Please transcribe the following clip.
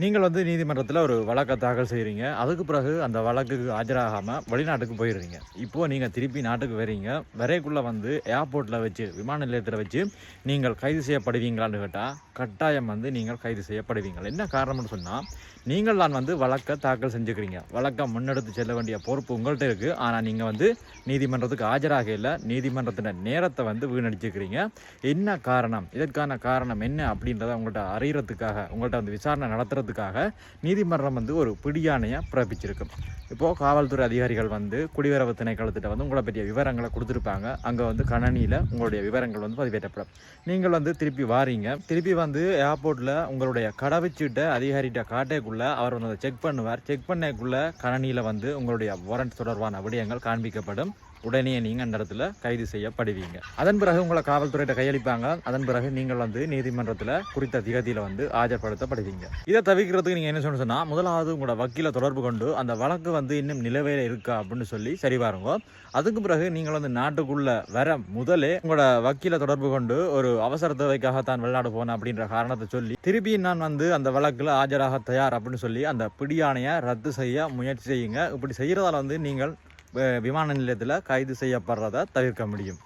நீங்கள் வந்து நீதிமன்றத்தில் ஒரு வழக்கை தாக்கல் செய்கிறீங்க. அதுக்கு பிறகு அந்த வழக்குக்கு ஆஜராகாமல் வெளிநாட்டுக்கு போயிடுறீங்க. இப்போது நீங்கள் திருப்பி நாட்டுக்கு வரீங்க. வரைக்குள்ளே வந்து ஏர்போர்ட்டில் வச்சு விமான நிலையத்தில் வச்சு நீங்கள் கைது செய்யப்படுவீங்களான்னு கேட்டால் கட்டாயம் வந்து நீங்கள் கைது செய்யப்படுவீங்க. என்ன காரணம்னு சொன்னால் நீங்கள் தான் வந்து வழக்கை தாக்கல் செஞ்சுக்கிறீங்க. வழக்கை முன்னெடுத்து செல்ல வேண்டிய பொறுப்பு உங்கள்கிட்ட இருக்குது. ஆனால் நீங்கள் வந்து நீதிமன்றத்துக்கு ஆஜராக இல்லை, நீதிமன்றத்தின் நேரத்தை வந்து வீணடிச்சுக்கிறீங்க. என்ன காரணம், இதற்கான காரணம் என்ன அப்படின்றத உங்கள்கிட்ட அறியறதுக்காக, உங்கள்கிட்ட வந்து விசாரணை நடத்துறதுக்காக நீதிமன்றம் வந்து ஒரு பிடியாணையை பிறப்பிச்சிருக்கும். இப்போது காவல்துறை அதிகாரிகள் வந்து குடிவரவு திணைக்களத்திட்ட வந்து உங்களை பற்றிய விவரங்களை கொடுத்துருப்பாங்க. அங்கே வந்து கணனியில் உங்களுடைய விவரங்கள் வந்து பதிவேற்றப்படும். நீங்கள் வந்து திருப்பி வாரீங்க. திருப்பி வந்து ஏர்போர்ட்டில் உங்களுடைய கடவுச்சீட்டை அதிகாரிகிட்ட காட்டேக்குள்ள அவர் வந்து அதை செக் பண்ணுவார். செக் பண்ணக்குள்ள கணனியில் வந்து உங்களுடைய வாரண்ட் தொடர்பான விடயங்கள் காண்பிக்கப்படும். உடனே நீங்கள் அந்த இடத்துல கைது செய்யப்படுவீங்க. அதன் பிறகு உங்களை காவல்துறையிட்ட கையளிப்பாங்க. அதன் பிறகு நீங்கள் வந்து நீதிமன்றத்தில் குறித்த திகதியில் வந்து ஆஜர்படுத்தப்படுவீங்க. இதை தவிர்க்கிறதுக்கு நீங்கள் என்ன சொன்னால், முதலாவது உங்களோட வக்கீலை தொடர்பு கொண்டு அந்த வழக்கு வந்து இன்னும் நிலவையில் இருக்கா அப்படின்னு சொல்லி சரி பாருங்க. அதுக்கு பிறகு நீங்கள் வந்து நாட்டுக்குள்ள வர முதலே உங்களோட வக்கீலை தொடர்பு கொண்டு ஒரு அவசர தேவைக்காகத்தான் வெளிநாடு போனேன் அப்படின்ற காரணத்தை சொல்லி திருப்பி நான் வந்து அந்த வழக்கில் ஆஜராக தயார் அப்படின்னு சொல்லி அந்த பிடியாணையை ரத்து செய்ய முயற்சி செய்யுங்க. இப்படி செய்கிறதால வந்து நீங்கள் விமான நிலையத்தில் கைது செய்யப்படுறதை தவிர்க்க முடியும்.